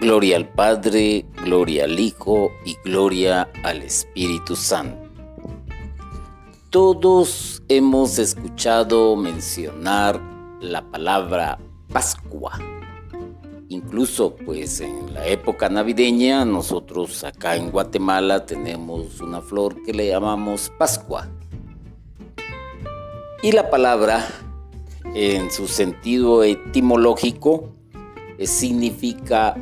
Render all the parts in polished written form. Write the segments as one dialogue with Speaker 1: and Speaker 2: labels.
Speaker 1: Gloria al Padre, gloria al Hijo y gloria al Espíritu Santo. Todos hemos escuchado mencionar la palabra Pascua. Incluso pues en la época navideña nosotros acá en Guatemala tenemos una flor que le llamamos Pascua. Y la palabra en su sentido etimológico significa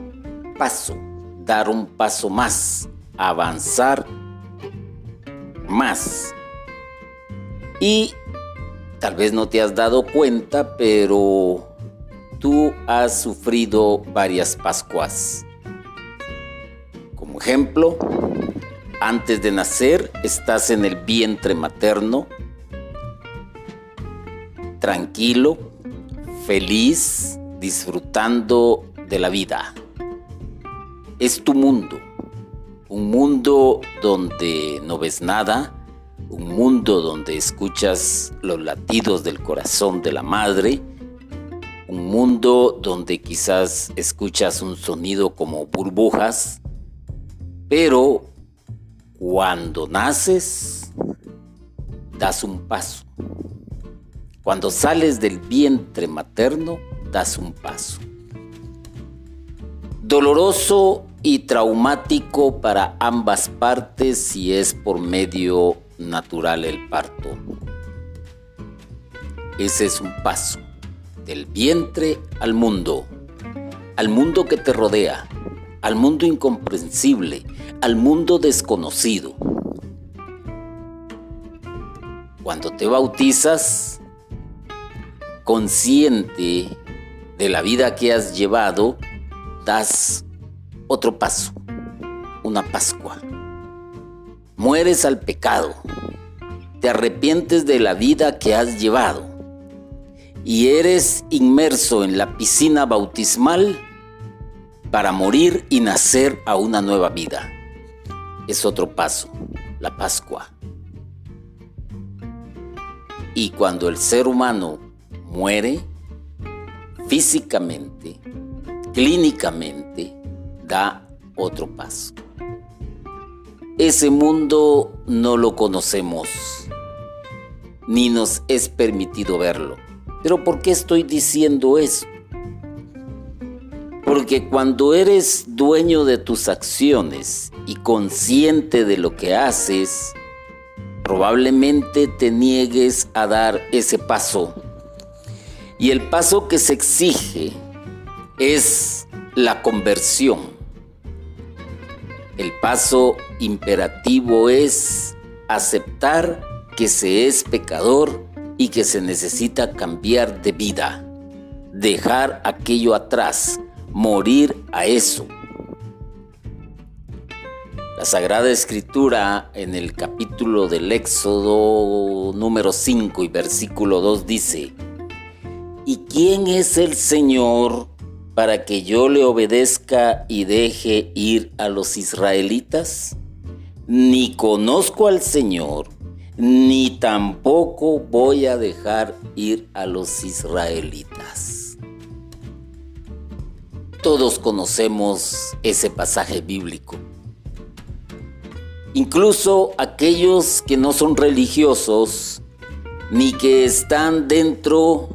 Speaker 1: paso, dar un paso más, avanzar más. Y tal vez no te has dado cuenta, pero tú has sufrido varias Pascuas. Como ejemplo, antes de nacer estás en el vientre materno, tranquilo, feliz, disfrutando de la vida. Es tu mundo, un mundo donde no ves nada, un mundo donde escuchas los latidos del corazón de la madre, un mundo donde quizás escuchas un sonido como burbujas, pero cuando naces, das un paso. Cuando sales del vientre materno, das un paso. Doloroso y traumático para ambas partes si es por medio natural el parto. Ese es un paso del vientre al mundo que te rodea, al mundo incomprensible, al mundo desconocido. Cuando te bautizas, consciente de la vida que has llevado, das otro paso, una Pascua. Mueres al pecado, te arrepientes de la vida que has llevado y eres inmerso en la piscina bautismal para morir y nacer a una nueva vida. Es otro paso, la Pascua. Y cuando el ser humano muere, físicamente, clínicamente, da otro paso. Ese mundo no lo conocemos, ni nos es permitido verlo. ¿Pero por qué estoy diciendo eso? Porque cuando eres dueño de tus acciones y consciente de lo que haces, probablemente te niegues a dar ese paso. Y el paso que se exige es la conversión. El paso imperativo es aceptar que se es pecador y que se necesita cambiar de vida, dejar aquello atrás, morir a eso. La Sagrada Escritura en el capítulo del Éxodo número 5 y versículo 2 dice: ¿Y quién es el Señor para que yo le obedezca y deje ir a los israelitas? Ni conozco al Señor, ni tampoco voy a dejar ir a los israelitas. Todos conocemos ese pasaje bíblico. Incluso aquellos que no son religiosos, ni que están dentro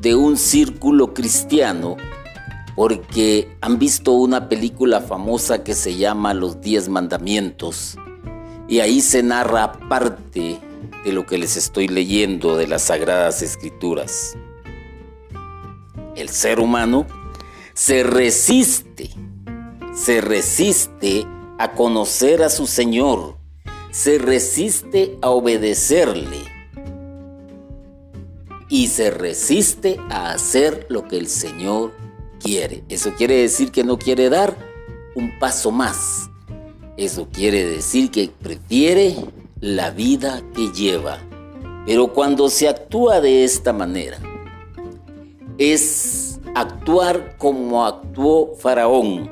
Speaker 1: de un círculo cristiano, porque han visto una película famosa que se llama Los 10 Mandamientos, y ahí se narra parte de lo que les estoy leyendo de las Sagradas Escrituras. El ser humano se resiste a conocer a su Señor, se resiste a obedecerle y se resiste a hacer lo que el Señor quiere. Eso quiere decir que no quiere dar un paso más. Eso quiere decir que prefiere la vida que lleva. Pero cuando se actúa de esta manera, es actuar como actuó Faraón,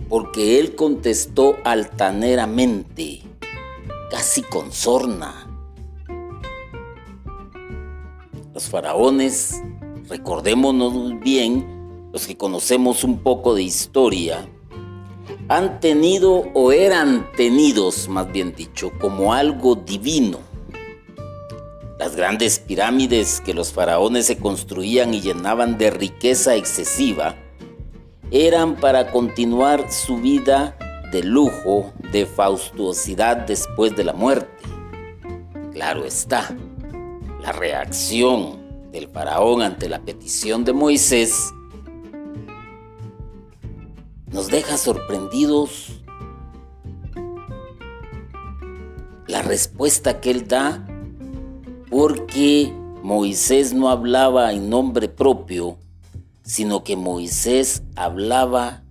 Speaker 1: porque él contestó altaneramente, casi con sorna. Los faraones, recordémonos bien, los que conocemos un poco de historia, han tenido o eran tenidos, más bien dicho, como algo divino. Las grandes pirámides que los faraones se construían y llenaban de riqueza excesiva eran para continuar su vida de lujo, de fastuosidad después de la muerte. Claro está, la reacción del faraón ante la petición de Moisés nos deja sorprendidos. La respuesta que él da, porque Moisés no hablaba en nombre propio, sino que Moisés hablaba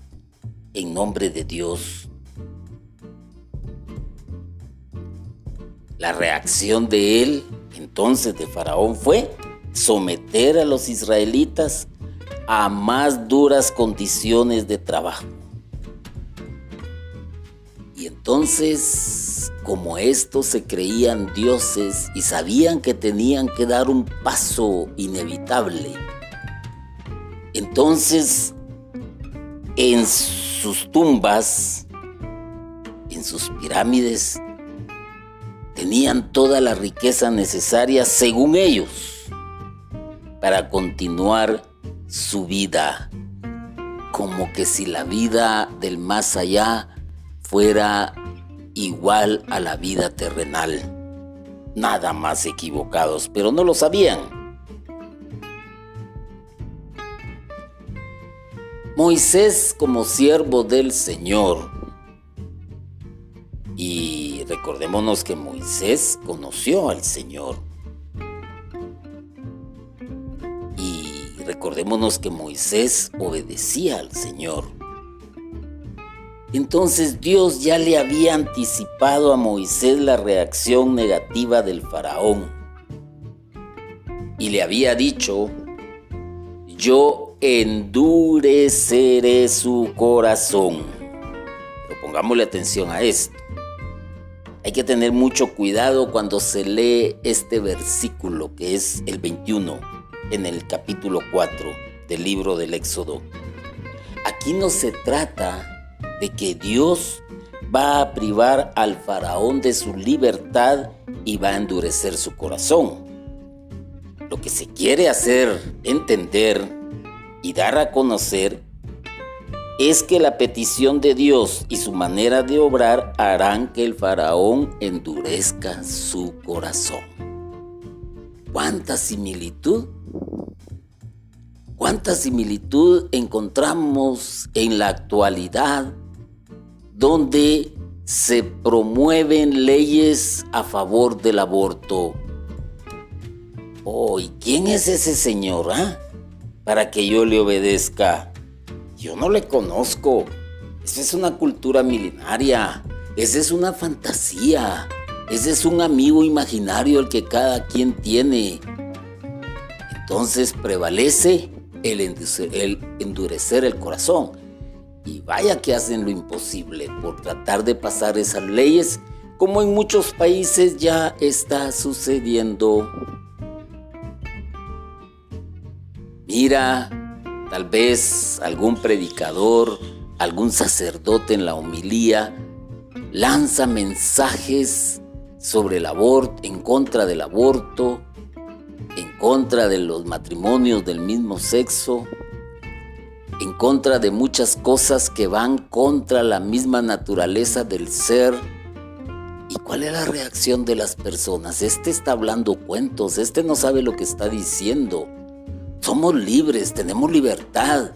Speaker 1: en nombre de Dios. La reacción de él, entonces de Faraón, fue someter a los israelitas a más duras condiciones de trabajo. Y entonces, como estos se creían dioses y sabían que tenían que dar un paso inevitable, entonces en sus tumbas, en sus pirámides, tenían toda la riqueza necesaria, según ellos, para continuar su vida, como que si la vida del más allá fuera igual a la vida terrenal. Nada más equivocados, pero no lo sabían. Moisés, como siervo del Señor, y recordémonos que Moisés conoció al Señor, y recordémonos que Moisés obedecía al Señor. Entonces Dios ya le había anticipado a Moisés la reacción negativa del faraón y le había dicho: yo endureceré su corazón. Pero pongámosle atención a esto. Hay que tener mucho cuidado cuando se lee este versículo, que es el 21, en el capítulo 4 del libro del Éxodo. Aquí no se trata de que Dios va a privar al faraón de su libertad y va a endurecer su corazón. Lo que se quiere hacer entender y dar a conocer es que la petición de Dios y su manera de obrar harán que el faraón endurezca su corazón. ¿Cuánta similitud? ¿Cuánta similitud encontramos en la actualidad, donde se promueven leyes a favor del aborto? Oh, ¿y quién es ese señor, para que yo le obedezca? Yo no le conozco. Esa es una cultura milenaria. Esa es una fantasía. Ese es un amigo imaginario el que cada quien tiene. Entonces prevalece el endurecer el corazón. Y vaya que hacen lo imposible por tratar de pasar esas leyes, como en muchos países ya está sucediendo. Mira, tal vez algún predicador, algún sacerdote en la homilía lanza mensajes sobre el aborto, en contra del aborto, en contra de los matrimonios del mismo sexo, en contra de muchas cosas que van contra la misma naturaleza del ser. ¿Y cuál es la reacción de las personas? Este está hablando cuentos, este no sabe lo que está diciendo. Somos libres, tenemos libertad.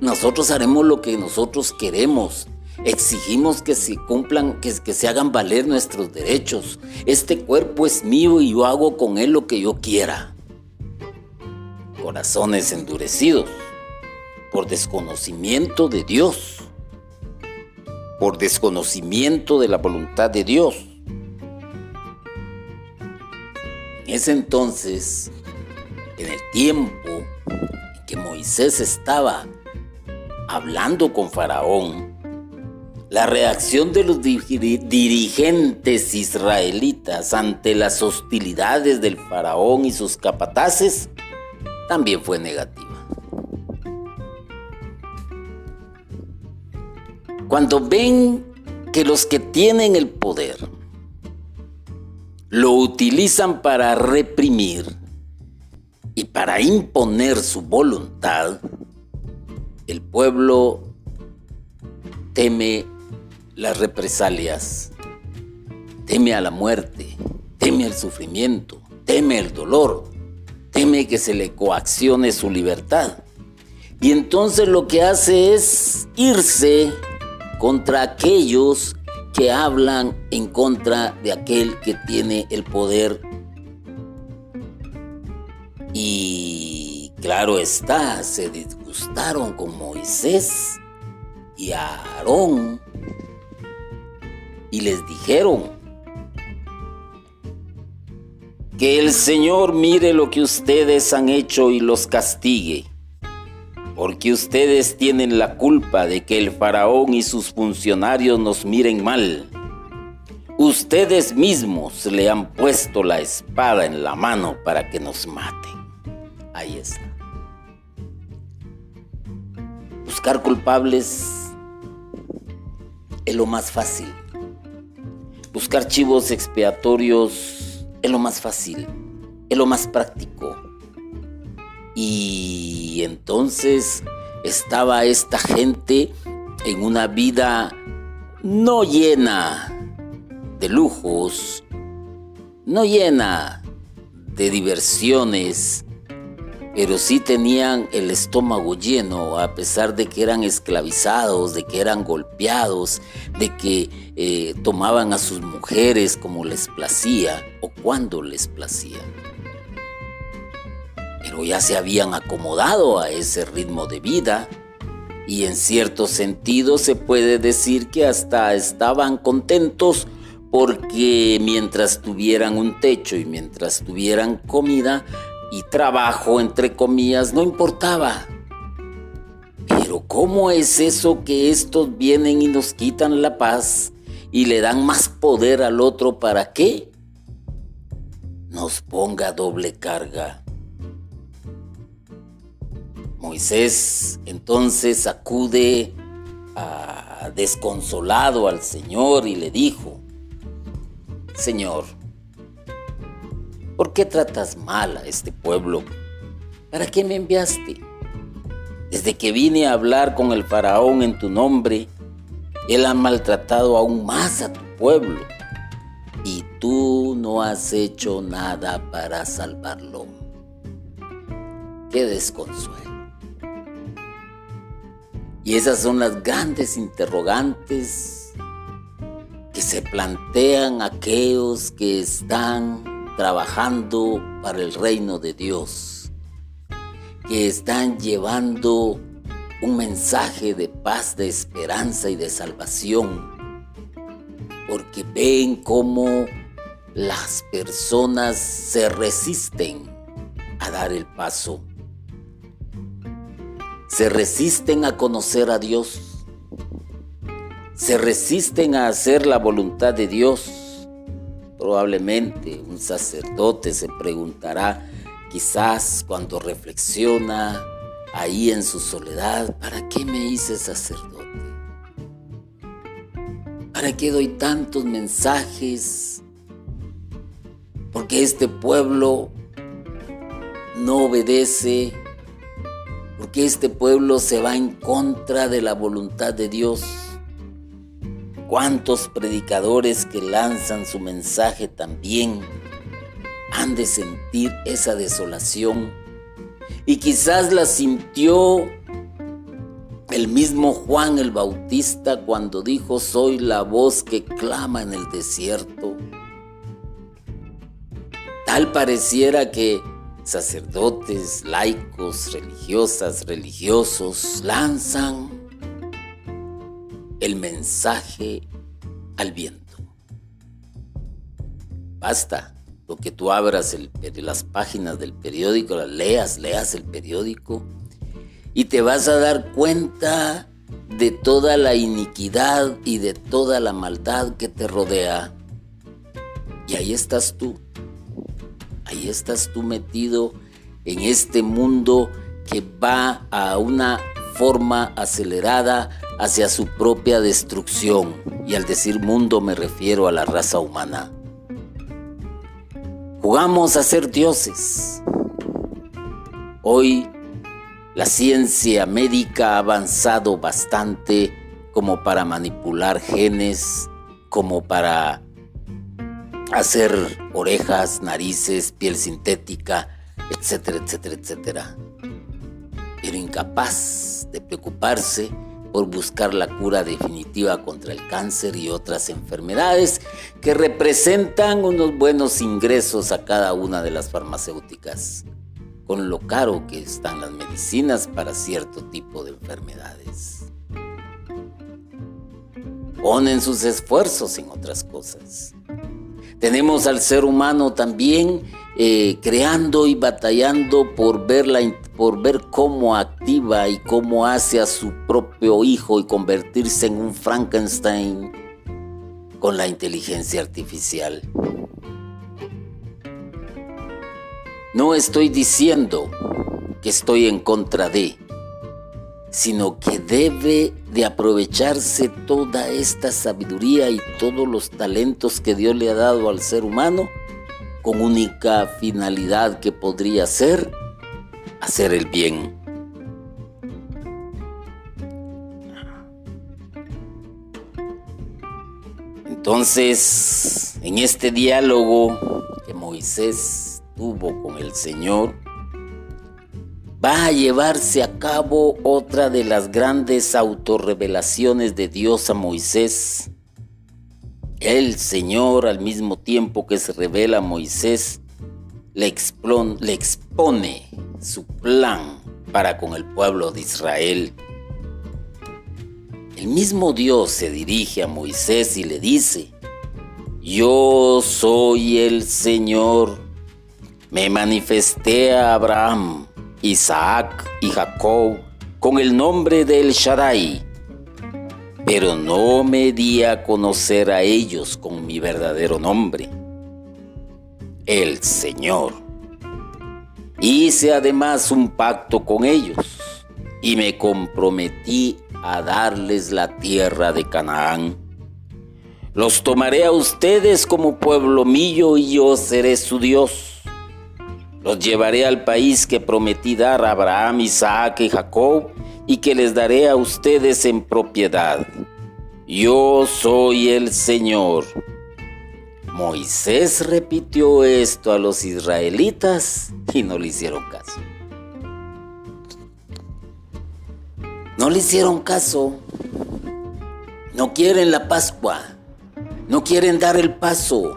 Speaker 1: Nosotros haremos lo que nosotros queremos. Exigimos que se cumplan, que se hagan valer nuestros derechos. Este cuerpo es mío y yo hago con él lo que yo quiera. Corazones endurecidos por desconocimiento de Dios, por desconocimiento de la voluntad de Dios. En ese entonces, en el tiempo en que Moisés estaba hablando con Faraón, la reacción de los dirigentes israelitas ante las hostilidades del Faraón y sus capataces también fue negativa. Cuando ven que los que tienen el poder lo utilizan para reprimir y para imponer su voluntad, el pueblo teme las represalias, teme a la muerte, teme al sufrimiento, teme el dolor, teme que se le coaccione su libertad. Y entonces lo que hace es irse contra aquellos que hablan en contra de aquel que tiene el poder. Y claro está, se disgustaron con Moisés y a Aarón y les dijeron: que el Señor mire lo que ustedes han hecho y los castigue, porque ustedes tienen la culpa de que el faraón y sus funcionarios nos miren mal. Ustedes mismos le han puesto la espada en la mano para que nos maten. Ahí está. Buscar culpables es lo más fácil. Buscar chivos expiatorios es lo más fácil, es lo más práctico. Y entonces estaba esta gente en una vida no llena de lujos, no llena de diversiones, pero sí tenían el estómago lleno, a pesar de que eran esclavizados, de que eran golpeados, de que tomaban a sus mujeres como les placía o cuando les placía. Pero ya se habían acomodado a ese ritmo de vida y en cierto sentido se puede decir que hasta estaban contentos, porque mientras tuvieran un techo y mientras tuvieran comida y trabajo, entre comillas, no importaba. Pero ¿cómo es eso que estos vienen y nos quitan la paz y le dan más poder al otro para que nos ponga doble carga? Moisés entonces acude desconsolado al Señor y le dijo: Señor, ¿por qué tratas mal a este pueblo? ¿Para qué me enviaste? Desde que vine a hablar con el faraón en tu nombre, él ha maltratado aún más a tu pueblo y tú no has hecho nada para salvarlo. ¡Qué desconsuelo! Y esas son las grandes interrogantes que se plantean aquellos que están trabajando para el reino de Dios, que están llevando un mensaje de paz, de esperanza y de salvación, porque ven cómo las personas se resisten a dar el paso. Se resisten a conocer a Dios, se resisten a hacer la voluntad de Dios. Probablemente un sacerdote se preguntará, quizás cuando reflexiona ahí en su soledad: ¿para qué me hice sacerdote? ¿Para qué doy tantos mensajes? Porque este pueblo no obedece, porque este pueblo se va en contra de la voluntad de Dios. ¿Cuántos predicadores que lanzan su mensaje también han de sentir esa desolación? Y quizás la sintió el mismo Juan el Bautista cuando dijo: soy la voz que clama en el desierto. Tal pareciera que sacerdotes, laicos, religiosas, religiosos lanzan el mensaje al viento. Basta lo que tú abras las páginas del periódico, las leas el periódico y te vas a dar cuenta de toda la iniquidad y de toda la maldad que te rodea. Y ahí estás tú metido en este mundo que va a una forma acelerada hacia su propia destrucción. Y al decir mundo me refiero a la raza humana. Jugamos a ser dioses. Hoy la ciencia médica ha avanzado bastante como para manipular genes, como para hacer orejas, narices, piel sintética, etcétera, etcétera, etcétera. Pero incapaz de preocuparse por buscar la cura definitiva contra el cáncer y otras enfermedades que representan unos buenos ingresos a cada una de las farmacéuticas, con lo caro que están las medicinas para cierto tipo de enfermedades. Ponen sus esfuerzos en otras cosas. Tenemos al ser humano también creando y batallando por ver cómo activa y cómo hace a su propio hijo y convertirse en un Frankenstein con la inteligencia artificial. No estoy diciendo que estoy en contra de, sino que debe de aprovecharse toda esta sabiduría y todos los talentos que Dios le ha dado al ser humano con única finalidad que podría ser hacer el bien. Entonces, en este diálogo que Moisés tuvo con el Señor, va a llevarse a cabo otra de las grandes autorrevelaciones de Dios a Moisés. El Señor, al mismo tiempo que se revela a Moisés, le expone su plan para con el pueblo de Israel. El mismo Dios se dirige a Moisés y le dice: yo soy el Señor, me manifesté a Abraham, Isaac y Jacob con el nombre de El Shaddai, pero no me di a conocer a ellos con mi verdadero nombre, el Señor. Hice además un pacto con ellos y me comprometí a darles la tierra de Canaán. Los tomaré a ustedes como pueblo mío y yo seré su Dios. Los llevaré al país que prometí dar a Abraham, Isaac y Jacob y que les daré a ustedes en propiedad. Yo soy el Señor. Moisés repitió esto a los israelitas y no le hicieron caso. No le hicieron caso. No quieren la Pascua. No quieren dar el paso.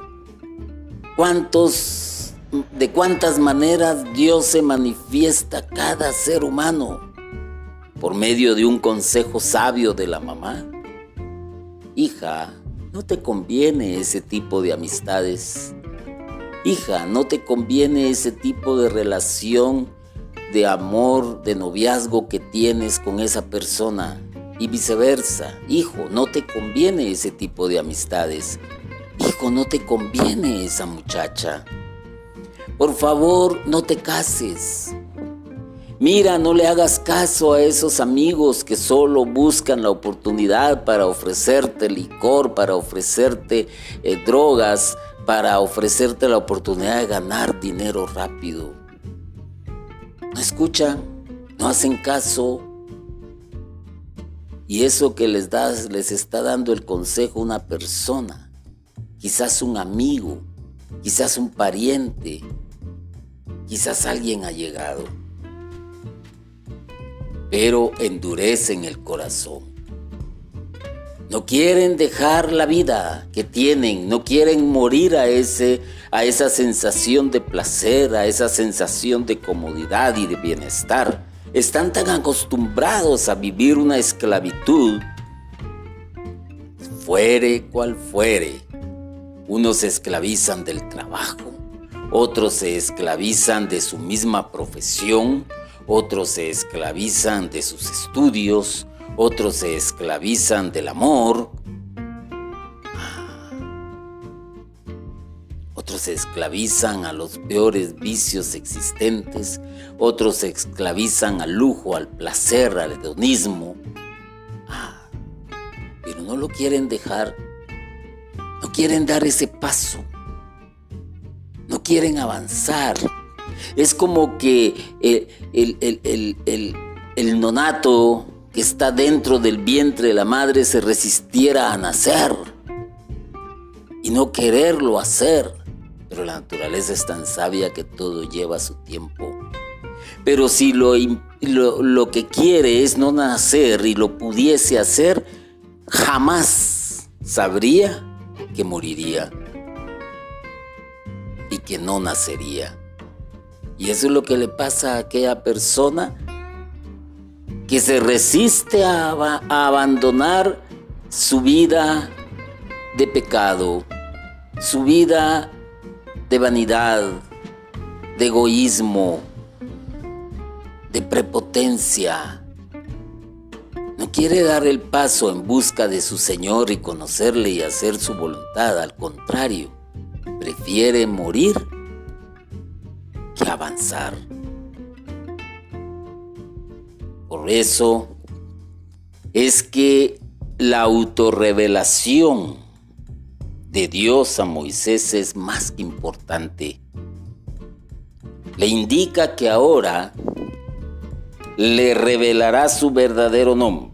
Speaker 1: ¿De cuántas maneras Dios se manifiesta a cada ser humano? Por medio de un consejo sabio de la mamá. Hija, no te conviene ese tipo de amistades. Hija, no te conviene ese tipo de relación, de amor, de noviazgo que tienes con esa persona. Y viceversa. Hijo, no te conviene ese tipo de amistades. Hijo, no te conviene esa muchacha. Por favor, no te cases. Mira, no le hagas caso a esos amigos que solo buscan la oportunidad para ofrecerte licor, para ofrecerte drogas, para ofrecerte la oportunidad de ganar dinero rápido. No escuchan, no hacen caso. Y eso que les está dando el consejo una persona, quizás un amigo, quizás un pariente, quizás alguien allegado, pero endurecen el corazón. No quieren dejar la vida que tienen, no quieren morir a esa sensación de placer, a esa sensación de comodidad y de bienestar. Están tan acostumbrados a vivir una esclavitud, fuere cual fuere. Unos se esclavizan del trabajo, otros se esclavizan de su misma profesión, otros se esclavizan de sus estudios, otros se esclavizan del amor. otros se esclavizan a los peores vicios existentes, otros se esclavizan al lujo, al placer, al hedonismo. Pero no lo quieren dejar, no quieren dar ese paso, no quieren avanzar. Es como que el nonato que está dentro del vientre de la madre se resistiera a nacer y no quererlo hacer. Pero la naturaleza es tan sabia que todo lleva su tiempo. Pero si lo que quiere es no nacer y lo pudiese hacer, jamás sabría que moriría y que no nacería. Y eso es lo que le pasa a aquella persona que se resiste a abandonar su vida de pecado, su vida de vanidad, de egoísmo, de prepotencia. No quiere dar el paso en busca de su Señor y conocerle y hacer su voluntad. Al contrario, prefiere morir que avanzar. Por eso es que la autorrevelación de Dios a Moisés es más que importante. Le indica que ahora le revelará su verdadero nombre.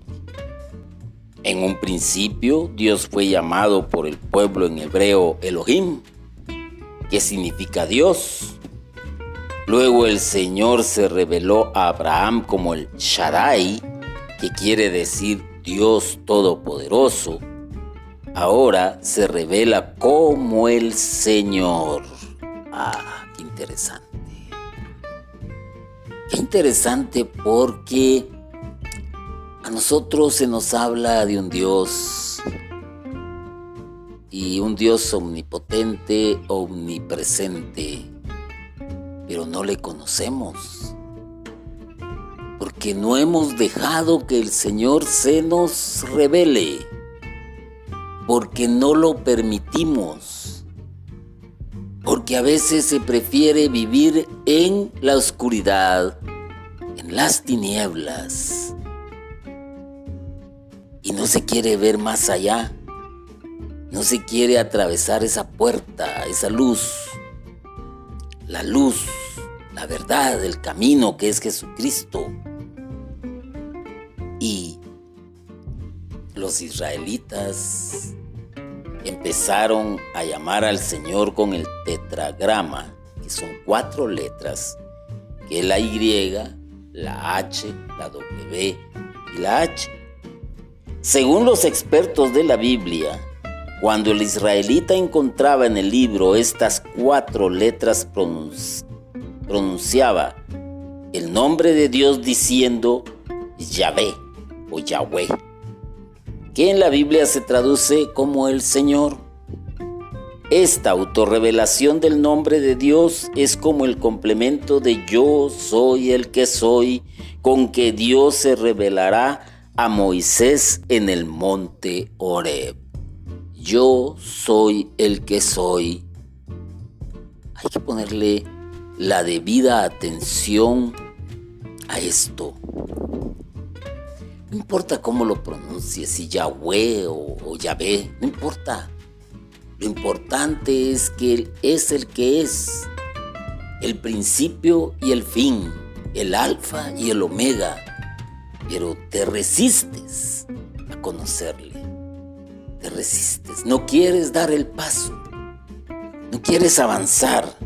Speaker 1: En un principio, Dios fue llamado por el pueblo en hebreo Elohim, que significa Dios. Luego el Señor se reveló a Abraham como el Shaddai, que quiere decir Dios Todopoderoso. Ahora se revela como el Señor. Qué interesante. Qué interesante, porque a nosotros se nos habla de un Dios, y un Dios omnipotente, omnipresente, pero no le conocemos, porque no hemos dejado que el Señor se nos revele, porque no lo permitimos, porque a veces se prefiere vivir en la oscuridad, en las tinieblas, y no se quiere ver más allá, no se quiere atravesar esa puerta, esa luz, la verdad, el camino que es Jesucristo. Y los israelitas empezaron a llamar al Señor con el tetragrama, que son 4 letras, que es la Y, la H, la W y la H. Según los expertos de la Biblia, cuando el israelita encontraba en el libro estas 4 letras, pronunciaba el nombre de Dios diciendo Yahvé o Yahweh, que en la Biblia se traduce como el Señor. Esta autorrevelación del nombre de Dios es como el complemento de yo soy el que soy, con que Dios se revelará a Moisés en el monte Horeb. Yo soy el que soy. Hay que ponerle la debida atención a esto. No importa cómo lo pronuncies, si Yahweh o Yahvé, no importa. Lo importante es que Él es el que es, el principio y el fin, el alfa y el omega, pero te resistes a conocerle. Te resistes, no quieres dar el paso, no quieres avanzar.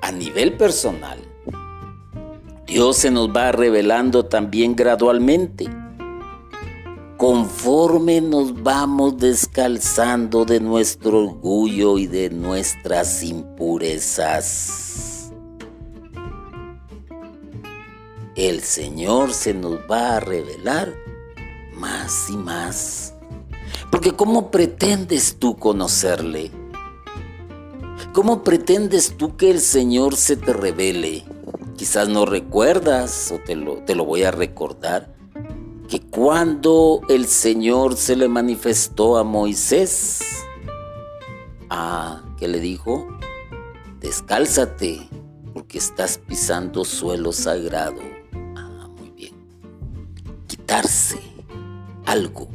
Speaker 1: A nivel personal, Dios se nos va revelando también gradualmente, conforme nos vamos descalzando de nuestro orgullo y de nuestras impurezas. El Señor se nos va a revelar más y más. Porque ¿cómo pretendes tú conocerle? ¿Cómo pretendes tú que el Señor se te revele? Quizás no recuerdas, o te lo voy a recordar, que cuando el Señor se le manifestó a Moisés, ¿qué le dijo? Descálzate, porque estás pisando suelo sagrado. Muy bien. Quitarse algo,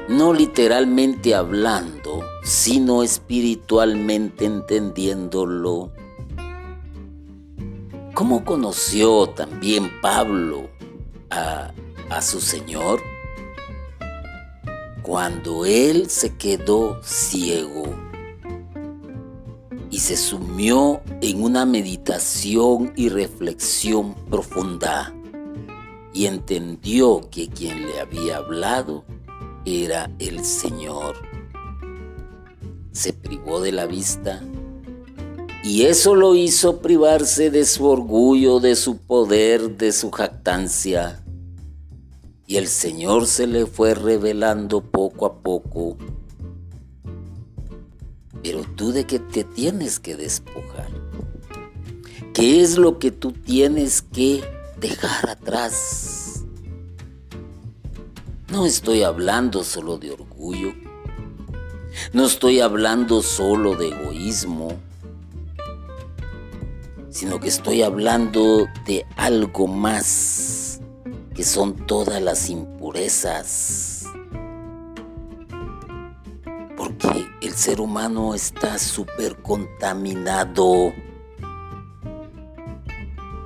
Speaker 1: no literalmente hablando, sino espiritualmente entendiéndolo. ¿Cómo conoció también Pablo a su Señor? Cuando él se quedó ciego y se sumió en una meditación y reflexión profunda y entendió que quien le había hablado era el Señor. Se privó de la vista y eso lo hizo privarse de su orgullo, de su poder, de su jactancia. Y el Señor se le fue revelando poco a poco. Pero tú, ¿de qué te tienes que despojar? ¿Qué es lo que tú tienes que dejar atrás? No estoy hablando solo de orgullo. No estoy hablando solo de egoísmo, sino que estoy hablando de algo más, que son todas las impurezas. Porque el ser humano está súper contaminado.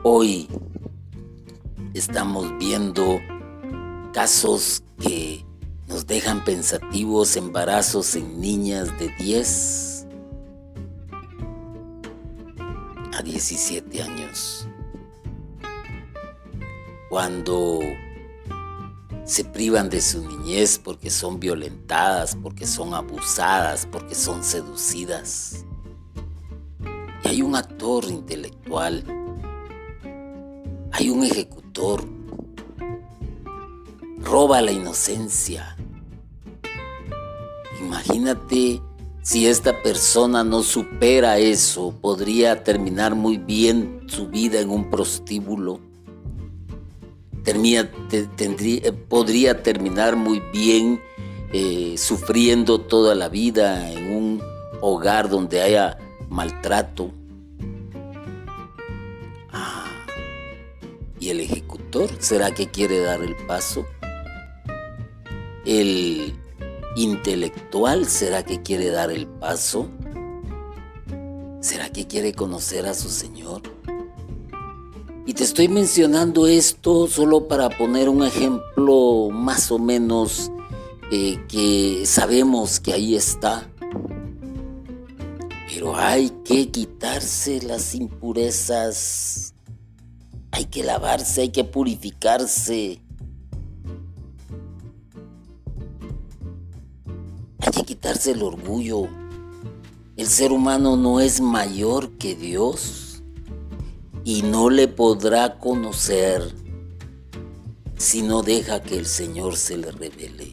Speaker 1: Hoy estamos viendo casos que nos dejan pensativos, embarazos en niñas de 10 a 17 años. Cuando se privan de su niñez porque son violentadas, porque son abusadas, porque son seducidas. Y hay un actor intelectual, hay un ejecutor, roba la inocencia. Imagínate si esta persona no supera eso, podría terminar muy bien su vida en un prostíbulo. Podría terminar muy bien sufriendo toda la vida en un hogar donde haya maltrato. ¿Y el ejecutor será que quiere dar el paso? ¿El intelectual será que quiere dar el paso? ¿Será que quiere conocer a su Señor? Y te estoy mencionando esto solo para poner un ejemplo más o menos que sabemos que ahí está. Pero hay que quitarse las impurezas, hay que lavarse, hay que purificarse. Hay que quitarse el orgullo. El ser humano no es mayor que Dios. Y no le podrá conocer si no deja que el Señor se le revele.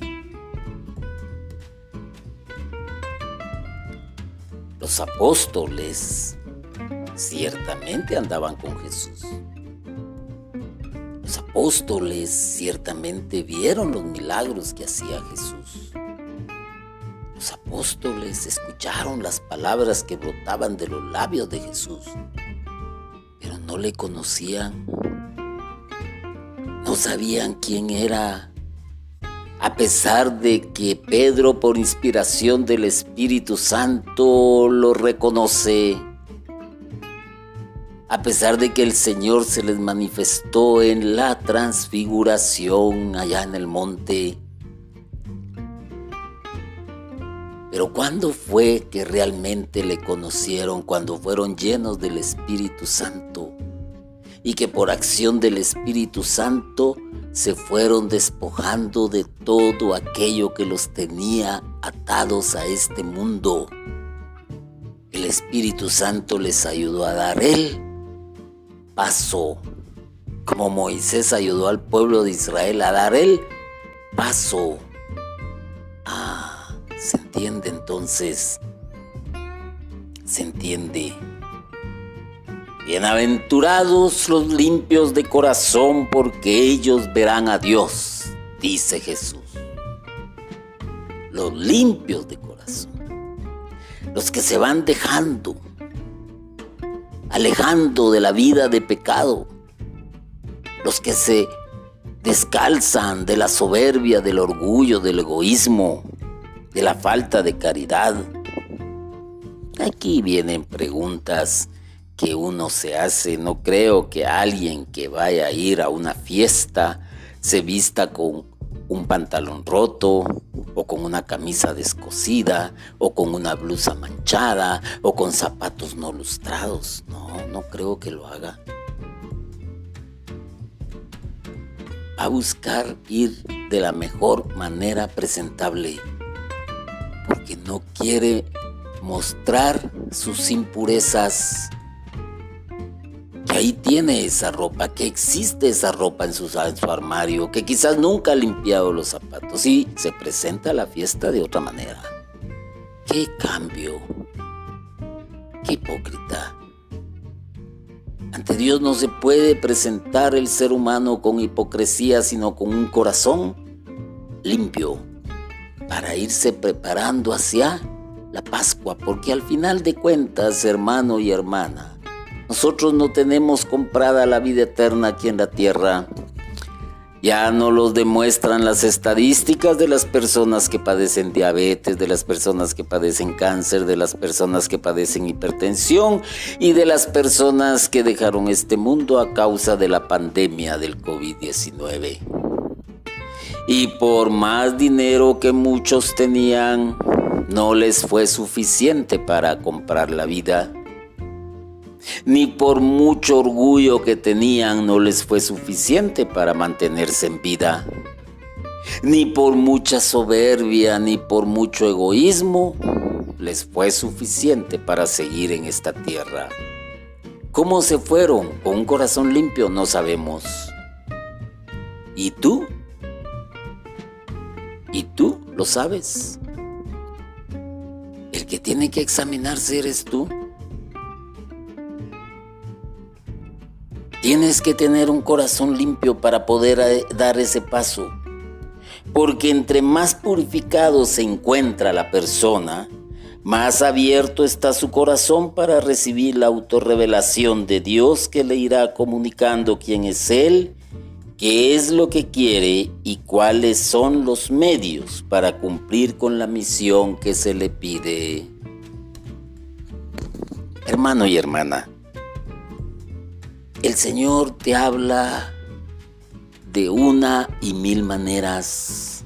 Speaker 1: Los apóstoles ciertamente andaban con Jesús. Los apóstoles ciertamente vieron los milagros que hacía Jesús. Los apóstoles escucharon las palabras que brotaban de los labios de Jesús. Pero no le conocían, no sabían quién era, a pesar de que Pedro, por inspiración del Espíritu Santo, lo reconoce, a pesar de que el Señor se les manifestó en la transfiguración allá en el monte. Pero ¿cuándo fue que realmente le conocieron? Cuando fueron llenos del Espíritu Santo y que por acción del Espíritu Santo se fueron despojando de todo aquello que los tenía atados a este mundo. El Espíritu Santo les ayudó a dar el paso, como Moisés ayudó al pueblo de Israel a dar el paso. ¿Se entiende entonces? ¿Se entiende? Bienaventurados los limpios de corazón, porque ellos verán a Dios, dice Jesús. Los limpios de corazón. los que se van alejando de la vida de pecado, los que se descalzan de la soberbia, del orgullo, del egoísmo, de la falta de caridad. Aquí vienen preguntas que uno se hace. No creo que alguien que vaya a ir a una fiesta se vista con un pantalón roto, o con una camisa descosida, o con una blusa manchada, o con zapatos no lustrados. No creo que lo haga. A buscar ir de la mejor manera presentable, porque no quiere mostrar sus impurezas, que ahí tiene esa ropa, que existe esa ropa en su armario, que quizás nunca ha limpiado los zapatos y se presenta a la fiesta de otra manera. ¡Qué cambio! ¡Qué hipócrita! Ante Dios no se puede presentar el ser humano con hipocresía, sino con un corazón limpio, para irse preparando hacia la Pascua, porque al final de cuentas, hermano y hermana, nosotros no tenemos comprada la vida eterna aquí en la tierra. Ya nos lo demuestran las estadísticas de las personas que padecen diabetes, de las personas que padecen cáncer, de las personas que padecen hipertensión y de las personas que dejaron este mundo a causa de la pandemia del COVID-19. Y por más dinero que muchos tenían, no les fue suficiente para comprar la vida. Ni por mucho orgullo que tenían no les fue suficiente para mantenerse en vida. Ni por mucha soberbia, ni por mucho egoísmo les fue suficiente para seguir en esta tierra. ¿Cómo se fueron? ¿Con un corazón limpio? No sabemos. ¿Y tú? ¿Y tú lo sabes? El que tiene que examinarse eres tú. Tienes que tener un corazón limpio para poder dar ese paso, porque entre más purificado se encuentra la persona, más abierto está su corazón para recibir la autorrevelación de Dios, que le irá comunicando quién es Él, qué es lo que quiere y cuáles son los medios para cumplir con la misión que se le pide. Hermano y hermana, el Señor te habla de una y mil maneras.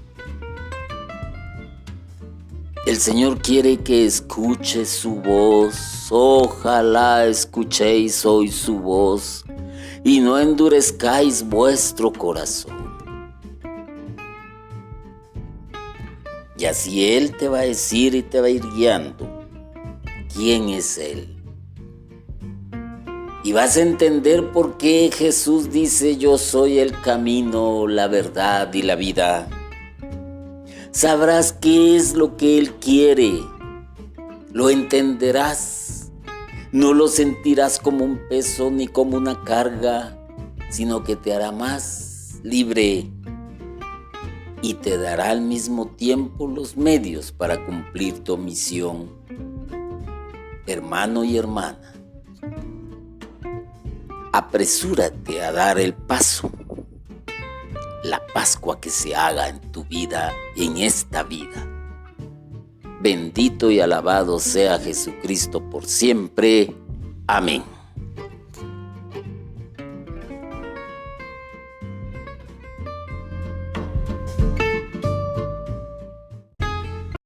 Speaker 1: El Señor quiere que escuches su voz. Ojalá escuchéis hoy su voz y no endurezcáis vuestro corazón. Y así Él te va a decir y te va a ir guiando quién es Él. Y vas a entender por qué Jesús dice: yo soy el camino, la verdad y la vida. Sabrás qué es lo que Él quiere. Lo entenderás. No lo sentirás como un peso ni como una carga, sino que te hará más libre y te dará al mismo tiempo los medios para cumplir tu misión. Hermano y hermana, apresúrate a dar el paso. La Pascua que se haga en tu vida, en esta vida. Bendito y alabado sea Jesucristo por siempre. Amén.